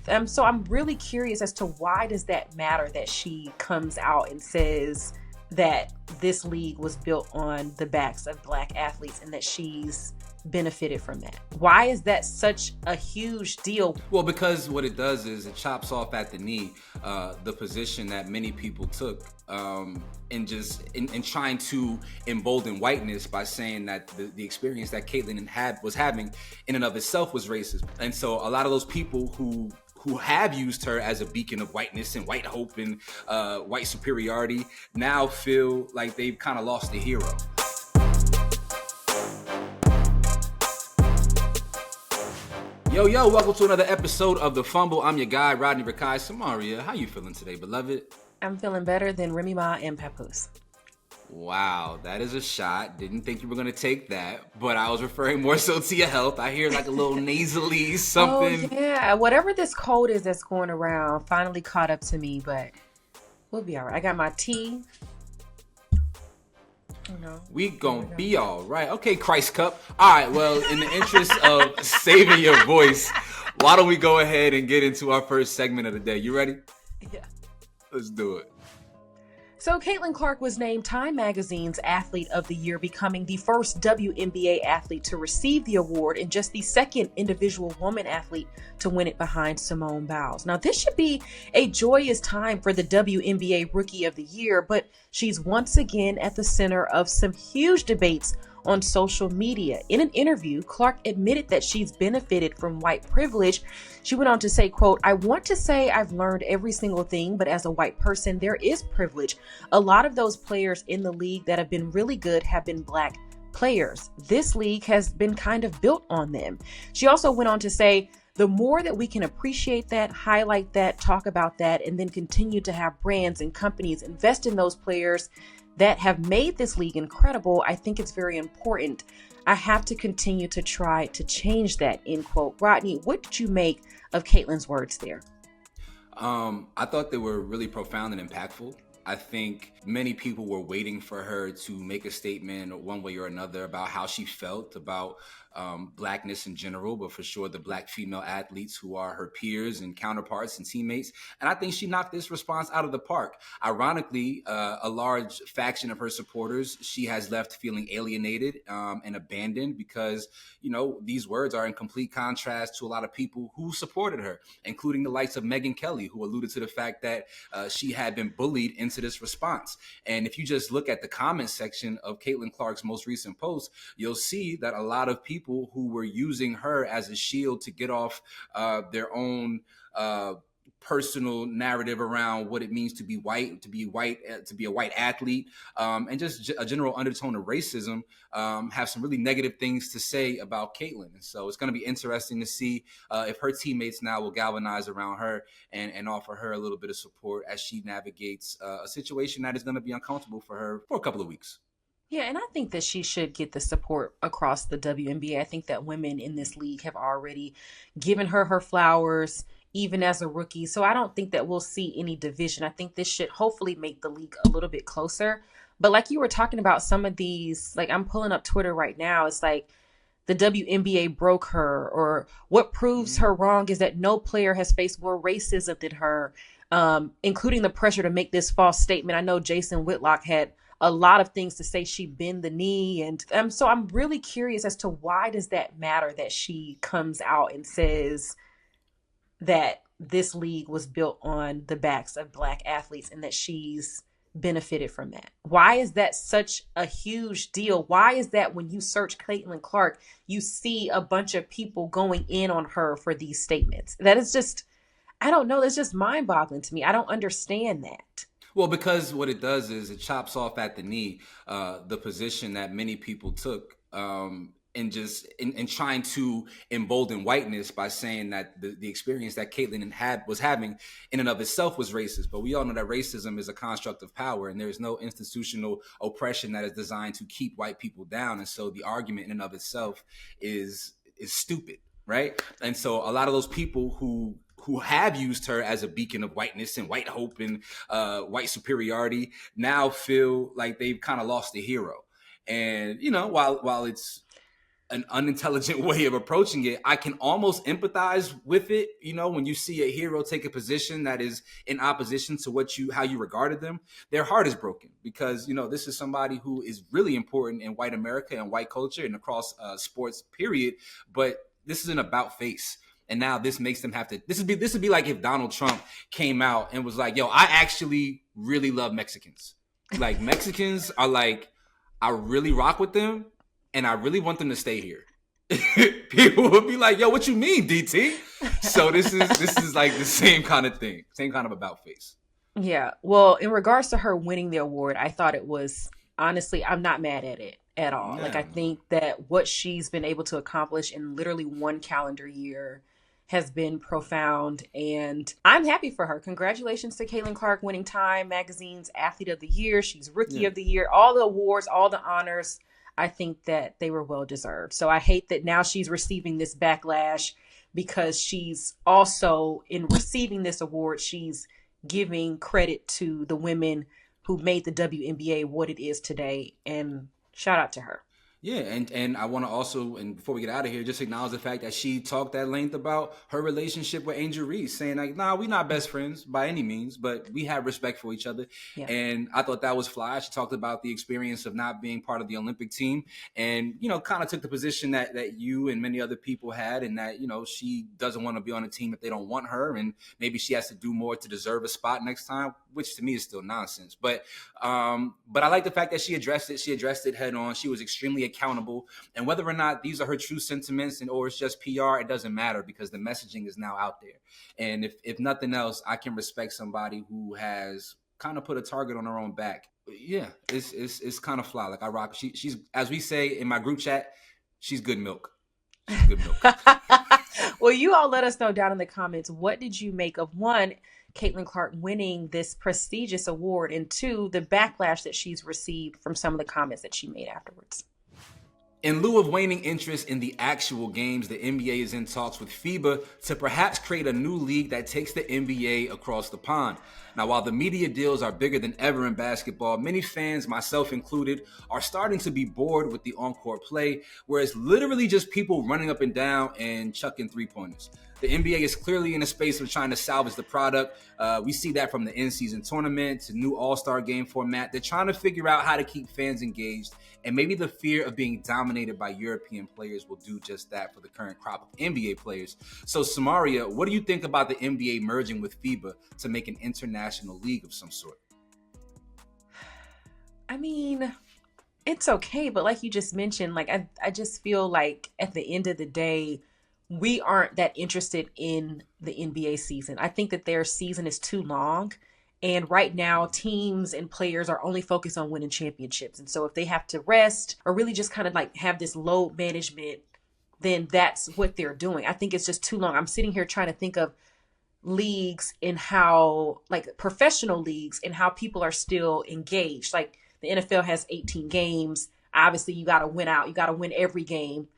So I'm really curious as to why does that matter that she comes out and says that this league was built on the backs of Black athletes and that she's benefited from that. Why is that such a huge deal? Well, because what it does is it chops off at the knee the position that many people took in trying to embolden whiteness by saying that the experience that Caitlyn was having in and of itself was racist. And so a lot of those people who have used her as a beacon of whiteness and white hope and white superiority now feel like they've kind of lost the hero. Yo, welcome to another episode of The Fumble. I'm your guy, Rodney, Rikai. Samaria, how you feeling today, beloved? I'm feeling better than Remy Ma and Papoose. Wow, that is a shot. Didn't think you were going to take that, but I was referring more so to your health. I hear like a little nasally something. Oh, yeah. Whatever this cold is that's going around finally caught up to me, but we'll be all right. I got my tea. We gonna be all right. Okay, Christ Cup. All right, well, in the interest of saving your voice, why don't we go ahead and get into our first segment of the day? You ready? Yeah. Let's do it. So Caitlin Clark was named Time Magazine's Athlete of the Year, becoming the first WNBA athlete to receive the award and just the second individual woman athlete to win it behind Simone Biles. Now, this should be a joyous time for the WNBA Rookie of the Year, but she's once again at the center of some huge debates on social media. In an interview, Clark admitted that she's benefited from white privilege. She went on to say, quote, "I want to say I've learned every single thing, but as a white person, there is privilege. A lot of those players in the league that have been really good have been Black players. This league has been kind of built on them." She also went on to say, "The more that we can appreciate that, highlight that, talk about that, and then continue to have brands and companies invest in those players that have made this league incredible, I think it's very important. I have to continue to try to change that," end quote. Rodney, what did you make of Caitlin's words there? I thought they were really profound and impactful. I think many people were waiting for her to make a statement one way or another about how she felt about Blackness in general, but for sure the Black female athletes who are her peers and counterparts and teammates. And I think she knocked this response out of the park. Ironically, a large faction of her supporters, she has left feeling alienated and abandoned because, you know, these words are in complete contrast to a lot of people who supported her, including the likes of Megyn Kelly, who alluded to the fact that she had been bullied into this response. And if you just look at the comment section of Caitlin Clark's most recent post, you'll see that a lot of people who were using her as a shield to get off their own personal narrative around what it means to be white, to be a white athlete, and just a general undertone of racism, have some really negative things to say about Caitlin. And so it's going to be interesting to see if her teammates now will galvanize around her and offer her a little bit of support as she navigates a situation that is going to be uncomfortable for her for a couple of weeks. Yeah, and I think that she should get the support across the WNBA. I think that women in this league have already given her her flowers, even as a rookie. So I don't think that we'll see any division. I think this should hopefully make the league a little bit closer. But like you were talking about some of these, like I'm pulling up Twitter right now. It's like the WNBA broke her, or what proves her wrong is that no player has faced more racism than her, including the pressure to make this false statement. I know Jason Whitlock had a lot of things to say. She bend the knee. And so I'm really curious as to why does that matter that she comes out and says that this league was built on the backs of Black athletes and that she's benefited from that. Why is that such a huge deal? Why is that when you search Caitlin Clark, you see a bunch of people going in on her for these statements? That is just, I don't know. That's just mind boggling to me. I don't understand that. Well, because what it does is it chops off at the knee the position that many people took in trying to embolden whiteness by saying that the experience that Caitlyn was having in and of itself was racist. But we all know that racism is a construct of power, and there is no institutional oppression that is designed to keep white people down. And so the argument in and of itself is stupid, right? And so a lot of those people who have used her as a beacon of whiteness and white hope and white superiority now feel like they've kind of lost the hero. And, you know, while it's an unintelligent way of approaching it. I can almost empathize with it, when you see a hero take a position that is in opposition to how you regarded them. Their heart is broken because, this is somebody who is really important in white America and white culture and across sports, period. But this is an about face. And now this makes them have to, this would be like if Donald Trump came out and was like, yo, I actually really love Mexicans. Like, Mexicans are like, I really rock with them and I really want them to stay here. People would be like, yo, what you mean, DT? So this is like the same kind of thing, same kind of about face. Yeah. Well, in regards to her winning the award, I thought it was, honestly, I'm not mad at it at all. Yeah. Like, I think that what she's been able to accomplish in literally one calendar year has been profound, and I'm happy for her. Congratulations to Caitlin Clark winning Time Magazine's Athlete of the Year. She's Rookie of the Year. All the awards, all the honors, I think that they were well deserved. So I hate that now she's receiving this backlash because she's also, in receiving this award, she's giving credit to the women who made the WNBA what it is today, and shout out to her. Yeah, and I want to also, and before we get out of here, just acknowledge the fact that she talked at length about her relationship with Angel Reese, saying like, nah, we're not best friends by any means, but we have respect for each other. Yeah. And I thought that was fly. She talked about the experience of not being part of the Olympic team and, kind of took the position that you and many other people had, and that, she doesn't want to be on a team if they don't want her, and maybe she has to do more to deserve a spot next time, which to me is still nonsense. But I like the fact that she addressed it. She addressed it head on. She was extremely accountable, and whether or not these are her true sentiments or it's just PR, it doesn't matter because the messaging is now out there. And if nothing else, I can respect somebody who has kind of put a target on her own back. Yeah, it's kind of fly. Like, I rock. She's, as we say in my group chat, she's good milk. She's good milk. Well, you all let us know down in the comments, what did you make of, one, Caitlin Clark winning this prestigious award, and two, the backlash that she's received from some of the comments that she made afterwards? In lieu of waning interest in the actual games, the NBA is in talks with FIBA to perhaps create a new league that takes the NBA across the pond. Now, while the media deals are bigger than ever in basketball, many fans, myself included, are starting to be bored with the on-court play, where it's literally just people running up and down and chucking three-pointers. The NBA is clearly in a space of trying to salvage the product. We see that from the in-season tournament to new All-Star game format. They're trying to figure out how to keep fans engaged, and maybe the fear of being dominated by European players will do just that for the current crop of NBA players. So, Samaria, what do you think about the NBA merging with FIBA to make an international league of some sort? I mean, it's okay, but like you just mentioned, like I just feel like at the end of the day, we aren't that interested in the NBA season. I think that their season is too long. And right now, teams and players are only focused on winning championships. And so if they have to rest or really just kind of like have this load management, then that's what they're doing. I think it's just too long. I'm sitting here trying to think of leagues and how, like professional leagues, and how people are still engaged. Like the NFL has 18 games. Obviously, you got to win out. You got to win every game.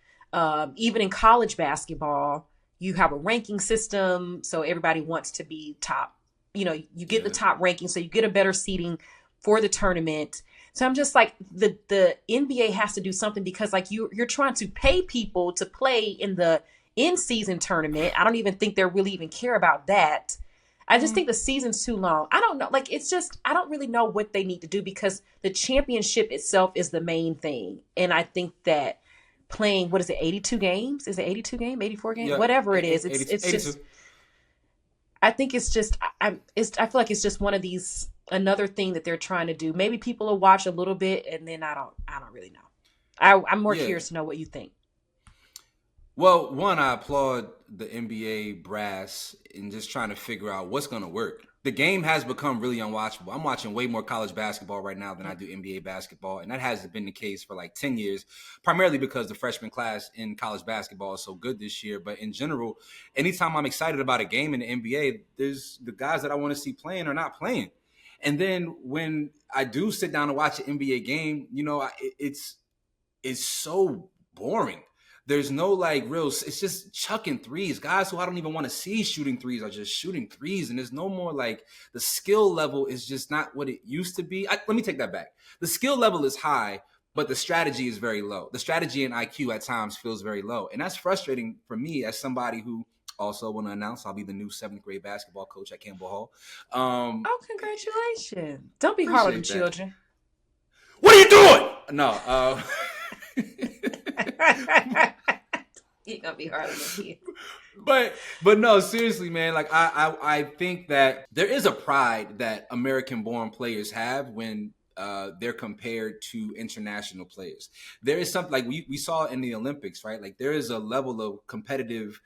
Even in college basketball, you have a ranking system. So everybody wants to be top. You get the top ranking, so you get a better seating for the tournament. So I'm just like, the NBA has to do something, because like you're trying to pay people to play in the in-season tournament. I don't even think they really even care about that. I just think the season's too long. I don't know. Like, it's just, I don't really know what they need to do, because the championship itself is the main thing. And I think that playing, 82 games? Is it 82 game, 84 game? Yeah. Whatever it is. It's just, I think it's just, I feel like it's just one of these, another thing that they're trying to do. Maybe people will watch a little bit, and then I don't really know. I'm more curious to know what you think. Well, one, I applaud the NBA brass in just trying to figure out what's going to work. The game has become really unwatchable. I'm watching way more college basketball right now than I do NBA basketball, and that hasn't been the case for like 10 years, primarily because the freshman class in college basketball is so good this year. But in general, anytime I'm excited about a game in the NBA, there's the guys that I want to see playing are not playing. And then when I do sit down and watch an NBA game, it's so boring. There's no like real, it's just chucking threes. Guys who I don't even want to see shooting threes are just shooting threes. And there's no more like, the skill level is just not what it used to be. Let me take that back. The skill level is high, but the strategy is very low. The strategy and IQ at times feels very low. And that's frustrating for me as somebody who also want to announce I'll be the new 7th grade basketball coach at Campbell Hall. Oh, congratulations. Don't be hard on the Appreciate that. children. What are you doing? No. You're going to be hard on the kids. But no, seriously, man, like I think that there is a pride that American-born players have when they're compared to international players. There is something like we saw in the Olympics, right? Like there is a level of competitive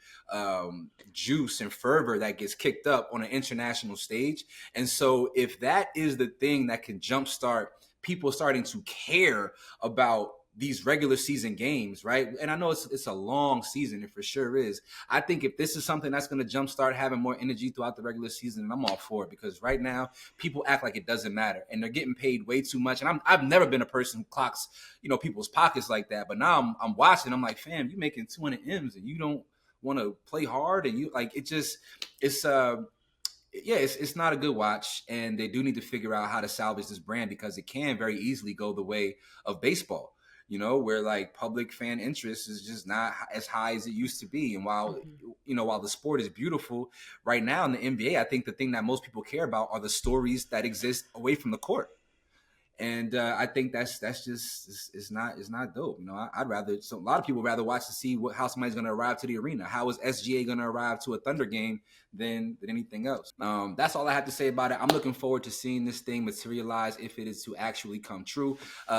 juice and fervor that gets kicked up on an international stage. And so if that is the thing that can jumpstart people starting to care about these regular season games, right? And I know it's a long season, it for sure is. I think if this is something that's going to jumpstart having more energy throughout the regular season, I'm all for it, because right now people act like it doesn't matter and they're getting paid way too much. And I've never been a person who clocks, people's pockets like that. But now I'm watching, I'm like, fam, you making 200 M's and you don't want to play hard, and you like it's not a good watch, and they do need to figure out how to salvage this brand, because it can very easily go the way of baseball. Where like public fan interest is just not as high as it used to be. And while the sport is beautiful right now in the NBA, I think the thing that most people care about are the stories that exist away from the court. And I think that's just it's not dope. I'd rather, so a lot of people rather watch to see how somebody's going to arrive to the arena. How is SGA going to arrive to a Thunder game than anything else? That's all I have to say about it. I'm looking forward to seeing this thing materialize if it is to actually come true.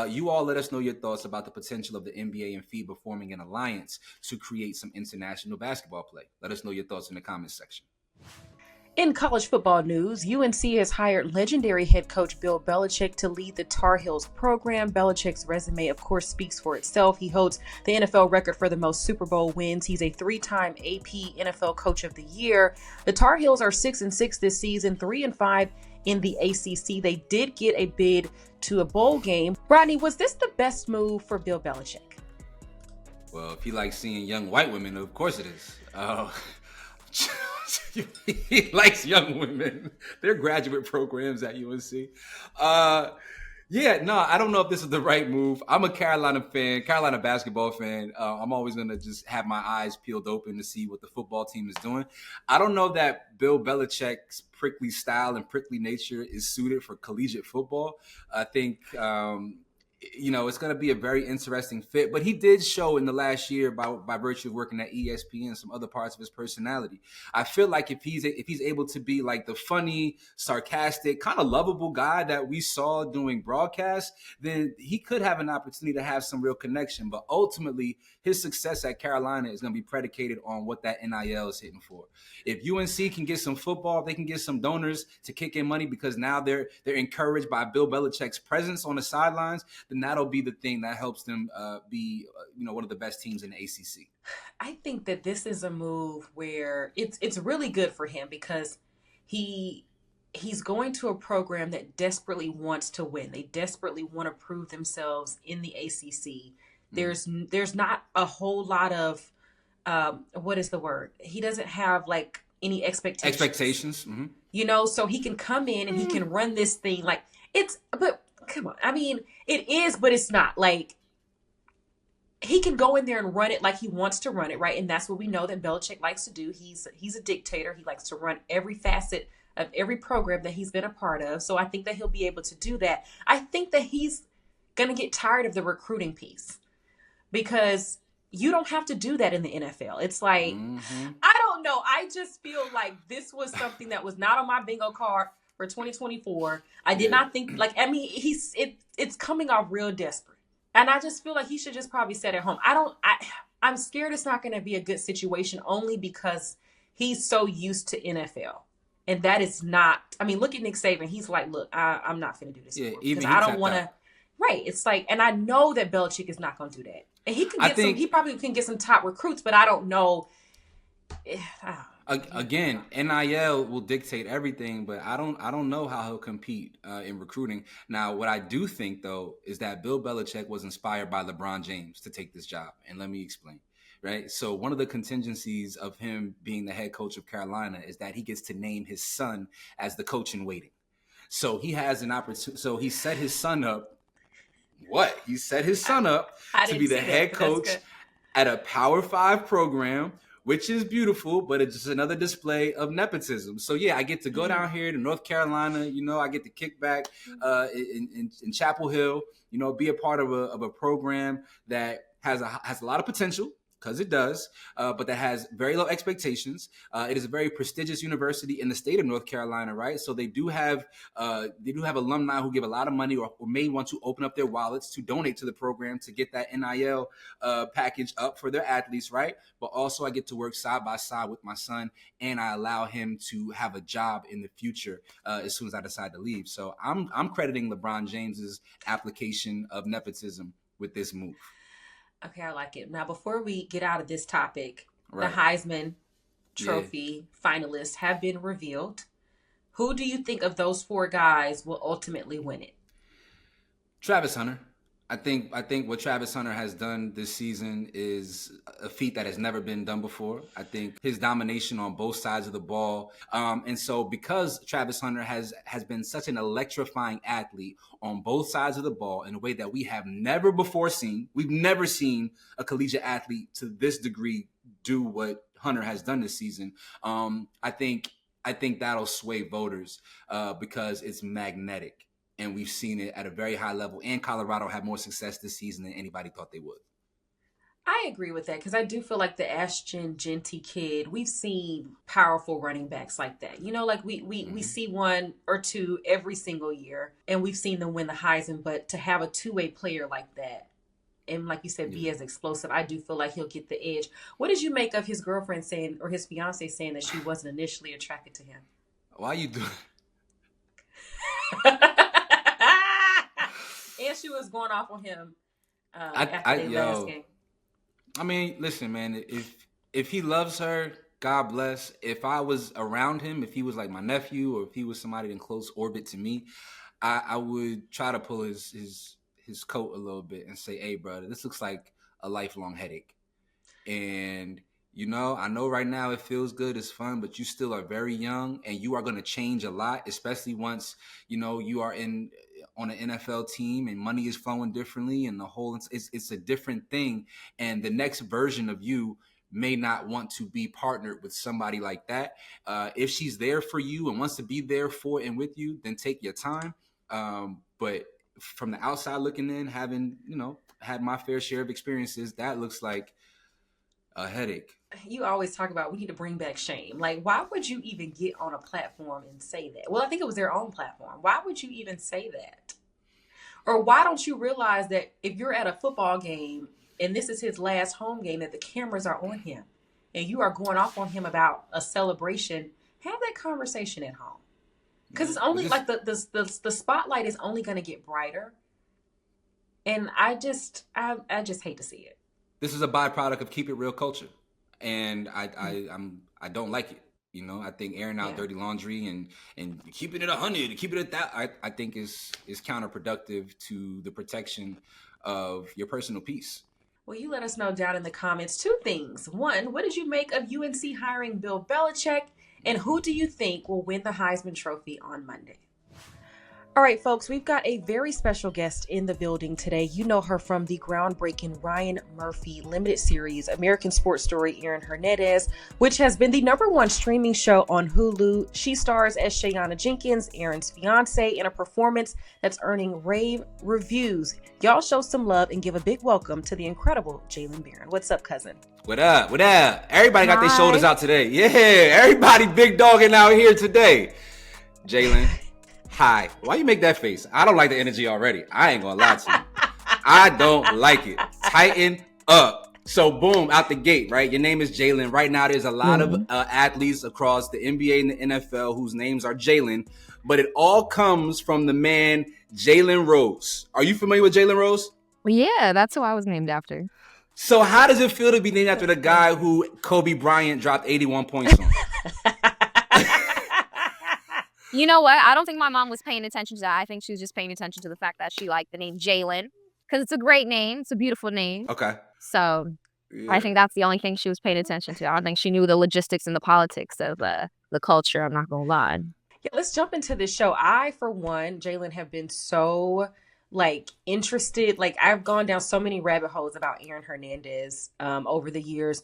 You all let us know your thoughts about the potential of the NBA and FIBA forming an alliance to create some international basketball play. Let us know your thoughts in the comments section. In college football news, UNC has hired legendary head coach Bill Belichick to lead the Tar Heels program. Belichick's resume, of course, speaks for itself. He holds the NFL record for the most Super Bowl wins. He's a 3-time AP NFL Coach of the Year. The Tar Heels are 6-6 this season, 3-5 in the ACC. They did get a bid to a bowl game. Rodney, was this the best move for Bill Belichick? Well, if you like seeing young white women, of course it is. He likes young women. They're graduate programs at UNC. I don't know if this is the right move. I'm a Carolina basketball fan. I'm always going to just have my eyes peeled open to see what the football team is doing. I don't know that Bill Belichick's prickly style and prickly nature is suited for collegiate football. I think it's going to be a very interesting fit. But he did show in the last year by virtue of working at ESPN and some other parts of his personality. I feel like if he's able to be like the funny, sarcastic, kind of lovable guy that we saw doing broadcasts, then he could have an opportunity to have some real connection. But ultimately, his success at Carolina is going to be predicated on what that NIL is hitting for. If UNC can get some football, if they can get some donors to kick in money because now they're encouraged by Bill Belichick's presence on the sidelines, then that'll be the thing that helps them be one of the best teams in the ACC. I think that this is a move where it's really good for him, because he's going to a program that desperately wants to win. They desperately want to prove themselves in the ACC. There's not a whole lot of what is the word? He doesn't have like any expectations. Mm-hmm. So he can come in and he can run this thing like but come on. I mean, it is, but it's not. Like, he can go in there and run it like he wants to run it, right? And that's what we know that Belichick likes to do. He's a dictator. He likes to run every facet of every program that he's been a part of. So I think that he'll be able to do that. I think that he's going to get tired of the recruiting piece, because you don't have to do that in the NFL. It's like, I don't know. I just feel like this was something that was not on my bingo card for 2024. I did not think, it's coming off real desperate. And I just feel like he should just probably sit at home. I'm scared it's not going to be a good situation, only because he's so used to NFL. And that is not, look at Nick Saban. He's like, look, I'm not going to do this anymore, because I don't want to. Right. It's like, and I know that Belichick is not going to do that. And he probably can get some top recruits, but I don't know. Again, NIL will dictate everything, but I don't know how he'll compete in recruiting. Now, what I do think, though, is that Bill Belichick was inspired by LeBron James to take this job. And let me explain. Right. So one of the contingencies of him being the head coach of Carolina is that he gets to name his son as the coach in waiting. So he has an opportunity. So he set his son up. What? He set his son up I to didn't be the see that, head but that's coach good. at a Power 5 program, which is beautiful, but it's just another display of nepotism. So yeah, I get to go down here to North Carolina. I get to kick back in Chapel Hill. Be a part of a program that has a lot of potential, because it does, but that has very low expectations. It is a very prestigious university in the state of North Carolina, right? So they do have alumni who give a lot of money, or may want to open up their wallets to donate to the program to get that NIL package up for their athletes, right? But also I get to work side by side with my son, and I allow him to have a job in the future as soon as I decide to leave. So I'm crediting LeBron James's application of nepotism with this move. Okay, I like it. Now, before we get out of this topic, Right. the Heisman Trophy finalists have been revealed. Who do you think of those 4 guys will ultimately win it? Travis Hunter. I think what Travis Hunter has done this season is a feat that has never been done before. I think his domination on both sides of the ball, and so because Travis Hunter has been such an electrifying athlete on both sides of the ball in a way that we have never before seen. We've never seen a collegiate athlete to this degree do what Hunter has done this season. I think that'll sway voters because it's magnetic. And we've seen it at a very high level. And Colorado had more success this season than anybody thought they would. I agree with that, because I do feel like the Ashton Genty kid, we've seen powerful running backs like that. Like we see 1 or 2 every single year, and we've seen them win the Heisman. But to have a two-way player like that, and like you said, be as explosive, I do feel like he'll get the edge. What did you make of his girlfriend saying, or his fiance saying, that she wasn't initially attracted to him? Why you doing? And she was going off on him after their last game. I mean, listen, man. If he loves her, God bless. If I was around him, if he was like my nephew, or if he was somebody in close orbit to me, I would try to pull his coat a little bit and say, "Hey, brother, this looks like a lifelong headache." And I know right now it feels good, it's fun, but you still are very young, and you are going to change a lot, especially once you are on an NFL team and money is flowing differently, and the whole it's a different thing. And the next version of you may not want to be partnered with somebody like that. If she's there for you and wants to be there for and with you, then take your time. But from the outside looking in, having had my fair share of experiences, that looks like a headache. You always talk about we need to bring back shame. Like, why would you even get on a platform and say that? Well, I think it was their own platform. Why would you even say that? Or why don't you realize that if you're at a football game and this is his last home game, that the cameras are on him and you are going off on him about a celebration, have that conversation at home. Because it's only like the spotlight is only going to get brighter. And I just hate to see it. This is a byproduct of keep it real culture. And I don't like it. I think airing out dirty laundry and keeping it 100, keeping it that, I think is counterproductive to the protection of your personal peace. Well, you let us know down in the comments 2 things. 1, what did you make of UNC hiring Bill Belichick? And who do you think will win the Heisman Trophy on Monday? All right, folks, we've got a very special guest in the building today. You know her from the groundbreaking Ryan Murphy limited series, American Sports Story, Aaron Hernandez, which has been the #1 streaming show on Hulu. She stars as Shayana Jenkins, Aaron's fiance, in a performance that's earning rave reviews. Y'all show some love and give a big welcome to the incredible Jaylen Barron. What's up, cousin? What up? What up? Everybody got their shoulders out today. Yeah, everybody big dogging out here today. Jaylen. Hi. Why you make that face? I don't like the energy already. I ain't gonna lie to you. I don't like it. Tighten up. So boom, out the gate, right? Your name is Jaylen. Right now, there's a lot of athletes across the NBA and the NFL whose names are Jaylen, but it all comes from the man Jalen Rose. Are you familiar with Jalen Rose? Yeah, that's who I was named after. So how does it feel to be named after the guy who Kobe Bryant dropped 81 points on? You know what? I don't think my mom was paying attention to that. I think she was just paying attention to the fact that she liked the name Jaylen because it's a great name. It's a beautiful name. Okay. So I think that's the only thing she was paying attention to. I don't think she knew the logistics and the politics of the culture. I'm not going to lie. Yeah, let's jump into this show. I, for one, Jaylen, have been so like interested. Like I've gone down so many rabbit holes about Aaron Hernandez over the years.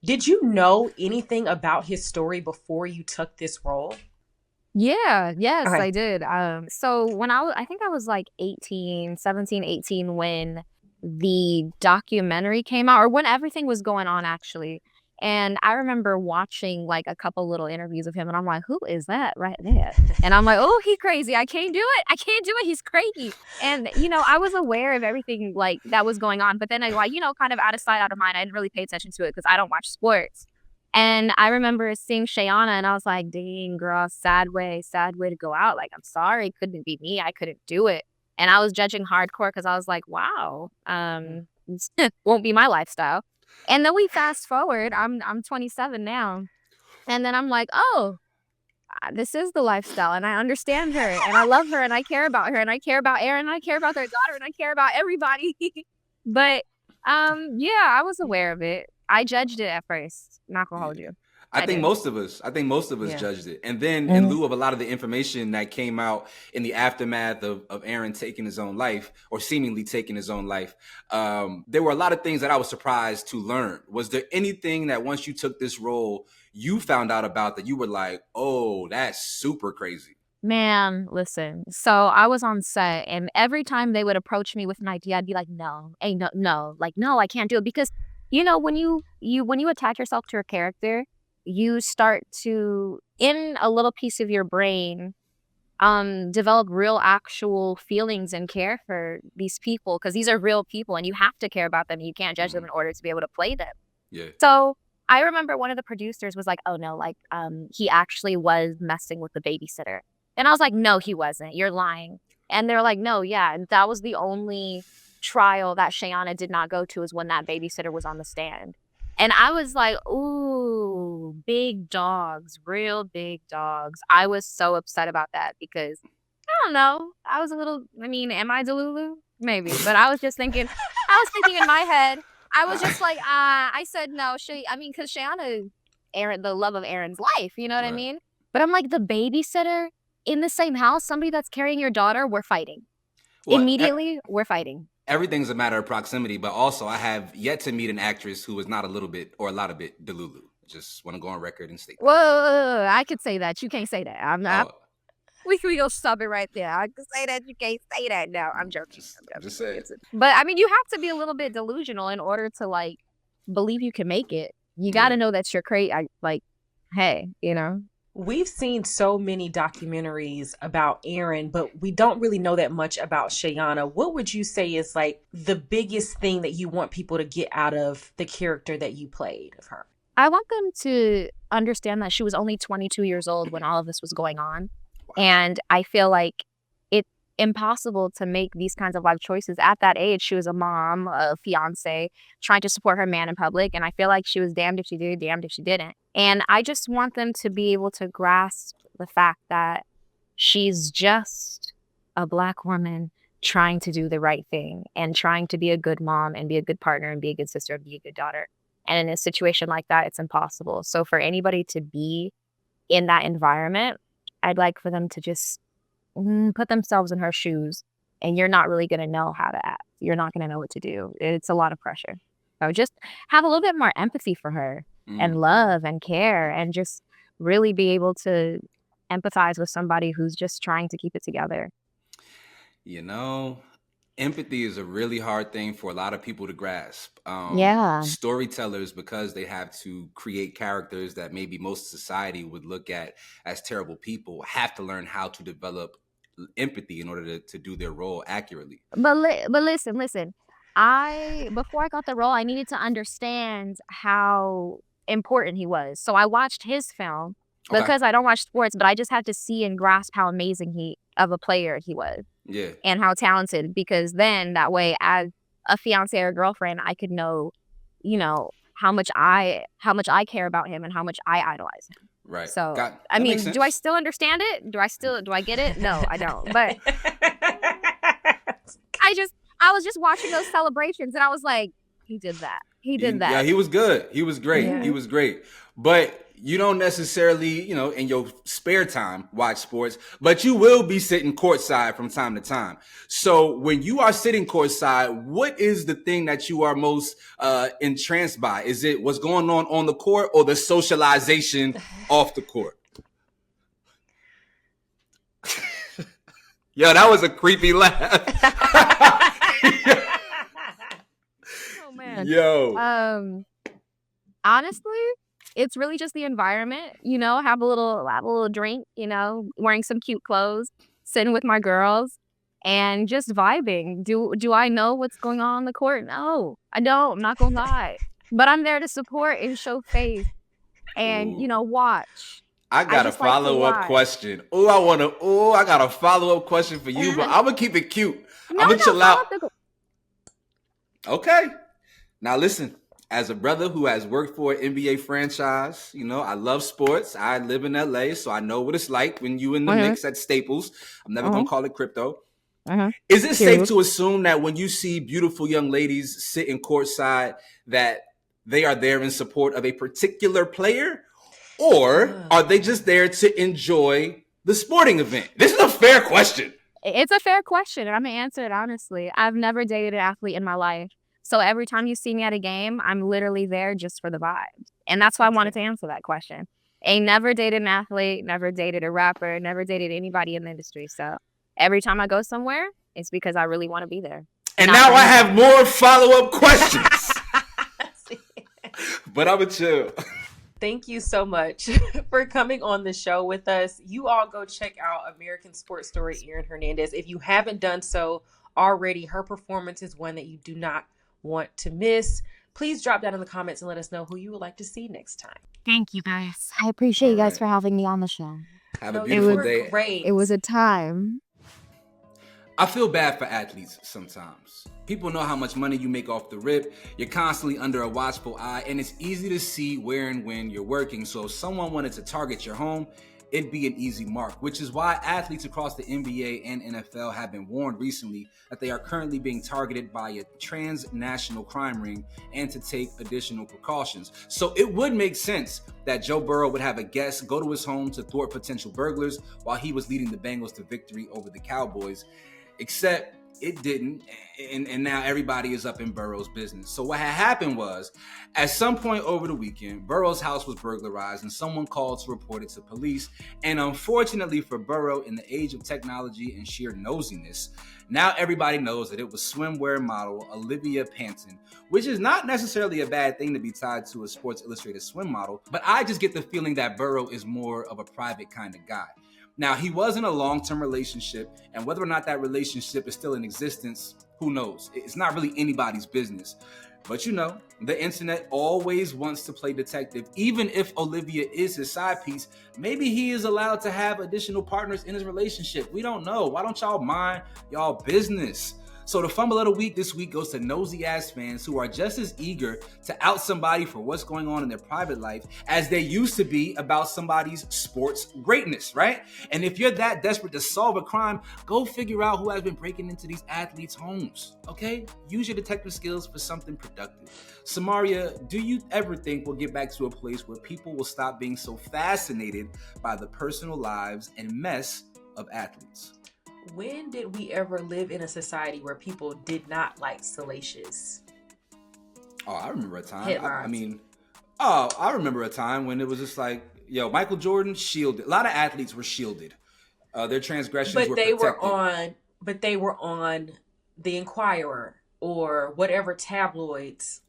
Did you know anything about his story before you took this role? Yeah, yes, Okay. I did. So when I think I was like 18, 17, 18 when the documentary came out or when everything was going on actually. And I remember watching like a couple little interviews of him and I'm like, who is that right there? And I'm like, oh, he crazy. I can't do it. I can't do it. He's crazy. And I was aware of everything like that was going on, but then I like, kind of out of sight, out of mind. I didn't really pay attention to it because I don't watch sports. And I remember seeing Shayana and I was like, dang, girl, sad way to go out. Like, I'm sorry, couldn't be me. I couldn't do it. And I was judging hardcore because I was like, wow, won't be my lifestyle. And then we fast forward, I'm 27 now. And then I'm like, oh, this is the lifestyle. And I understand her and I love her and I care about her and I care about Aaron and I care about their daughter and I care about everybody. But yeah, I was aware of it. I judged it at first. Not gonna hold you. I think did. most of us Yeah. judged it. And then in lieu of a lot of the information that came out in the aftermath of Aaron taking his own life or seemingly taking his own life, there were a lot of things that I was surprised to learn. Was there anything that once you took this role, you found out about that you were like, oh, that's super crazy? Man, listen. So I was on set and every time they would approach me with an idea, I'd be like, no, ain't no, like, no, I can't do it. Because, when you attach yourself to a character, you start to, in a little piece of your brain, develop real actual feelings and care for these people because these are real people and you have to care about them. You can't judge them in order to be able to play them. Yeah. So I remember one of the producers was like, oh no, like, he actually was messing with the babysitter. And I was like, no, he wasn't. You're lying. And they're like, no, yeah. And that was the only trial that Shayana did not go to is when that babysitter was on the stand. And I was like, ooh, big dogs, real big dogs. I was so upset about that because, I don't know, I was a little, am I Delulu? Maybe. But I was thinking in my head, I was just like, I said no, because Shayana, Aaron, the love of Aaron's life, you know what I mean? But I'm like, the babysitter in the same house, somebody that's carrying your daughter, we're fighting. Well, Immediately, we're fighting. Everything's a matter of proximity, but also I have yet to meet an actress who is not a little bit or a lot of bit Delulu. Just want to go on record and state that. Whoa, I could say that. You can't say that. I'm not. Oh. We go stop it right there. I can say that. You can't say that. No, I'm joking. Just say it. But you have to be a little bit delusional in order to like believe you can make it. You got to know that you're crazy. Like, hey, We've seen so many documentaries about Aaron, but we don't really know that much about Shayana. What would you say is like the biggest thing that you want people to get out of the character that you played of her? I want them to understand that she was only 22 years old when all of this was going on. And I feel like it's impossible to make these kinds of life choices. At that age, she was a mom, a fiance, trying to support her man in public. And I feel like she was damned if she did, damned if she didn't. And I just want them to be able to grasp the fact that she's just a Black woman trying to do the right thing and trying to be a good mom and be a good partner and be a good sister and be a good daughter. And in a situation like that, it's impossible. So for anybody to be in that environment, I'd like for them to just put themselves in her shoes, and you're not really going to know how to act. You're not going to know what to do. It's a lot of pressure. So just have a little bit more empathy for her and love and care and just really be able to empathize with somebody who's just trying to keep it together. Empathy is a really hard thing for a lot of people to grasp. Storytellers, because they have to create characters that maybe most society would look at as terrible people, have to learn how to develop empathy in order to do their role accurately. But listen. Before I got the role, I needed to understand how important he was. So I watched his film because I don't watch sports, but I just had to see and grasp how amazing of a player he was. Yeah. And how talented, because then that way as a fiance or girlfriend, I could know, how much I care about him and how much I idolize him. Right. So, do I still understand it? Do I get it? No, I don't. But I was just watching those celebrations and I was like, he did that. He did that. Yeah, he was good. He was great. Yeah. He was great. But you don't necessarily, in your spare time watch sports, but you will be sitting courtside from time to time. So when you are sitting courtside, what is the thing that you are most entranced by? Is it what's going on the court or the socialization off the court? Yo, that was a creepy laugh. Oh man. Yo. Honestly, it's really just the environment, have a little drink, wearing some cute clothes, sitting with my girls and just vibing. Do I know what's going on the court? No, I don't. I'm not gonna lie. But I'm there to support and show face and, watch. I got a follow-up question. I got a follow-up question for you, but I'm gonna keep it cute. I'm gonna chill out. Okay. Now listen. As a brother who has worked for an NBA franchise, I love sports. I live in LA, so I know what it's like when you in the mix at Staples. I'm never going to call it crypto. Is it safe to assume that when you see beautiful young ladies sitting courtside that they are there in support of a particular player? Or are they just there to enjoy the sporting event? This is a fair question. It's a fair question, and I'm going to answer it honestly. I've never dated an athlete in my life. So every time you see me at a game, I'm literally there just for the vibe. And that's why I wanted to answer that question. Ain't never dated an athlete, never dated a rapper, never dated anybody in the industry. So every time I go somewhere, it's because I really want to be there. And now I have more follow-up questions. But I'm a chill. Thank you so much for coming on the show with us. You all go check out American Sports Story, Erin Hernandez. If you haven't done so already, her performance is one that you do not want to miss. Please drop down in the comments and let us know who you would like to see next time. Thank you guys. I appreciate you guys for having me on the show. Have a beautiful day. Great. It was a time. I feel bad for athletes sometimes. People know how much money you make off the rip. You're constantly under a watchful eye, and it's easy to see where and when you're working. So if someone wanted to target your home, it'd be an easy mark, which is why athletes across the NBA and NFL have been warned recently that they are currently being targeted by a transnational crime ring and to take additional precautions. So it would make sense that Joe Burrow would have a guest go to his home to thwart potential burglars while he was leading the Bengals to victory over the Cowboys, except it didn't, and now everybody is up in Burrow's business. So what had happened was, at some point over the weekend, Burrow's house was burglarized and someone called to report it to police. And unfortunately for Burrow, in the age of technology and sheer nosiness, now everybody knows that it was swimwear model Olivia Panton, which is not necessarily a bad thing to be tied to a Sports Illustrated swim model, but I just get the feeling that Burrow is more of a private kind of guy. Now, he was in a long-term relationship, and whether or not that relationship is still in existence, who knows? It's not really anybody's business. But the internet always wants to play detective. Even if Olivia is his side piece, maybe he is allowed to have additional partners in his relationship. We don't know. Why don't y'all mind y'all business? So the fumble of the week this week goes to nosy ass fans who are just as eager to out somebody for what's going on in their private life as they used to be about somebody's sports greatness, right? And if you're that desperate to solve a crime, go figure out who has been breaking into these athletes' homes, okay? Use your detective skills for something productive. Samaria, do you ever think we'll get back to a place where people will stop being so fascinated by the personal lives and mess of athletes? When did we ever live in a society where people did not like salacious? Oh, I remember a time. Headlines. I remember a time when it was just like, Michael Jordan shielded. A lot of athletes were shielded. Their transgressions were protected. But they were on the Inquirer or whatever tabloids.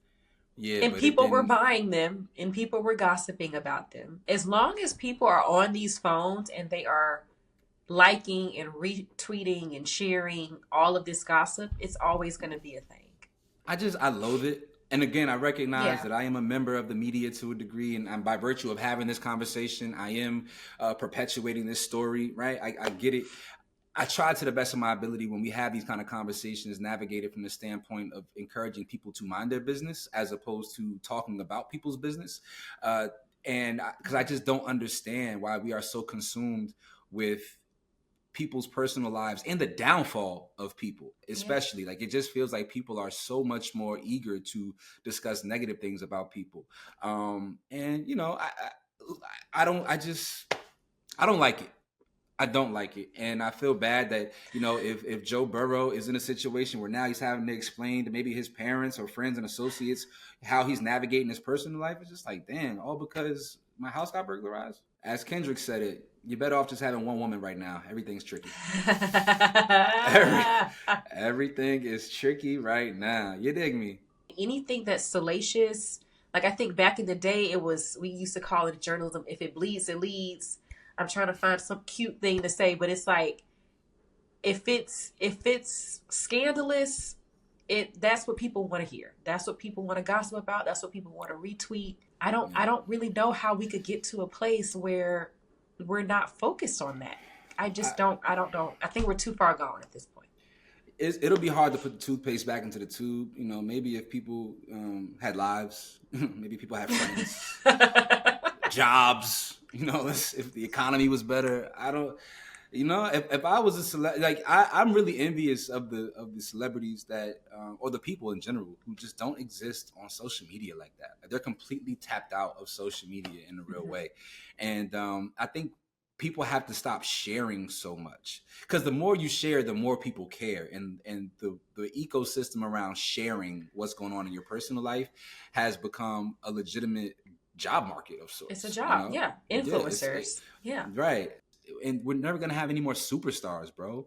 Yeah, and people were buying them and people were gossiping about them. As long as people are on these phones and they are liking and retweeting and sharing all of this gossip, it's always going to be a thing. I loathe it. And again, I recognize that I am a member of the media to a degree, and by virtue of having this conversation, I am perpetuating this story, right? I get it. I try to the best of my ability when we have these kind of conversations, navigate it from the standpoint of encouraging people to mind their business as opposed to talking about people's business. And because I just don't understand why we are so consumed with people's personal lives and the downfall of people, especially. Like, it just feels like people are so much more eager to discuss negative things about people. I don't like it. I don't like it. And I feel bad that, if Joe Burrow is in a situation where now he's having to explain to maybe his parents or friends and associates how he's navigating his personal life, it's just like, damn, all because my house got burglarized. As Kendrick said it, you're better off just having one woman right now. Everything's tricky. Everything is tricky right now. You dig me? Anything that's salacious, like I think back in the day, we used to call it journalism. If it bleeds, it leads. I'm trying to find some cute thing to say, but it's like, if it's scandalous, that's what people want to hear. That's what people want to gossip about. That's what people want to retweet. I don't really know how we could get to a place where we're not focused on that. I don't know. I think we're too far gone at this point. It'll be hard to put the toothpaste back into the tube. Maybe if people had lives, maybe people had friends, jobs. If the economy was better. I don't. If I was a celebrity, I'm really envious of the celebrities that, or the people in general who just don't exist on social media like that. They're completely tapped out of social media in a real way, and I think people have to stop sharing so much, because the more you share, the more people care, and the ecosystem around sharing what's going on in your personal life has become a legitimate job market of sorts. It's a job, yeah. Influencers, yeah. Right. And we're never going to have any more superstars, bro.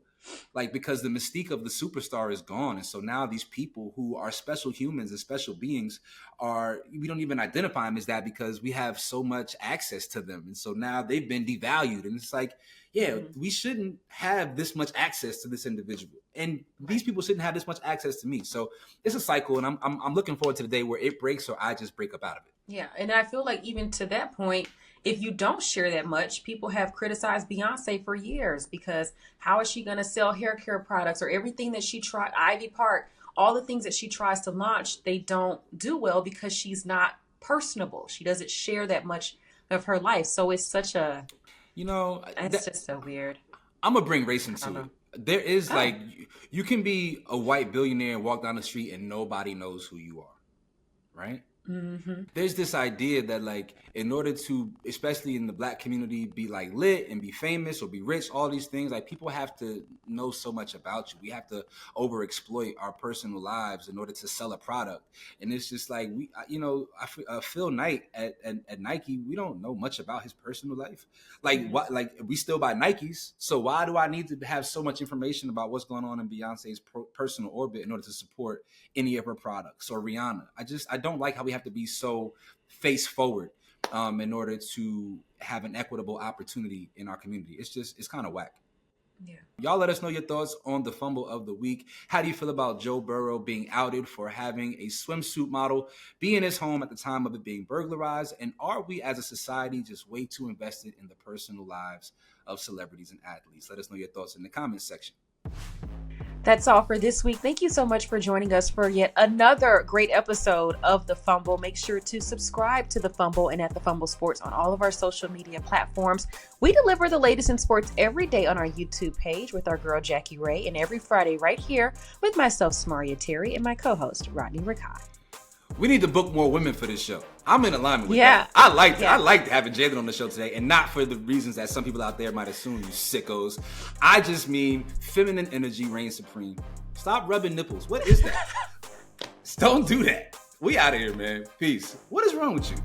Because the mystique of the superstar is gone. And so now these people who are special humans and special beings we don't even identify them as that, because we have so much access to them. And so now they've been devalued. And it's like, yeah, we shouldn't have this much access to this individual. And these people shouldn't have this much access to me. So it's a cycle. And I'm looking forward to the day where it breaks, or I just break up out of it. Yeah. And I feel like even to that point, if you don't share that much, people have criticized Beyonce for years, because how is she going to sell hair care products, or everything that she tried, Ivy Park, all the things that she tries to launch, they don't do well because she's not personable. She doesn't share that much of her life. So it's such a, it's just so weird. I'm going to bring race into it. There is you can be a white billionaire and walk down the street and nobody knows who you are. Right? Mm-hmm. There's this idea that in order to, especially in the Black community, be lit and be famous or be rich, all these things, people have to know so much about you. We have to overexploit our personal lives in order to sell a product. And it's just Phil Knight at Nike, we don't know much about his personal life. We still buy Nikes. So why do I need to have so much information about what's going on in Beyonce's personal orbit in order to support any of her products, or Rihanna? I don't like how we have to be so face forward in order to have an equitable opportunity in our community. It's kind of whack. Yeah. Y'all let us know your thoughts on the fumble of the week. How do you feel about Joe Burrow being outed for having a swimsuit model be in his home at the time of it being burglarized? And are we as a society just way too invested in the personal lives of celebrities and athletes? Let us know your thoughts in the comments section. That's all for this week. Thank you so much for joining us for yet another great episode of The Fumble. Make sure to subscribe to The Fumble and at The Fumble Sports on all of our social media platforms. We deliver the latest in sports every day on our YouTube page with our girl Jackie Ray, and every Friday right here with myself, Samaria Terry, and my co-host, Rodney Rikai. We need to book more women for this show. I'm in alignment with that. I liked having Jaylen on the show today, and not for the reasons that some people out there might assume, you sickos. I just mean feminine energy reigns supreme. Stop rubbing nipples. What is that? Don't do that. We out of here, man. Peace. What is wrong with you?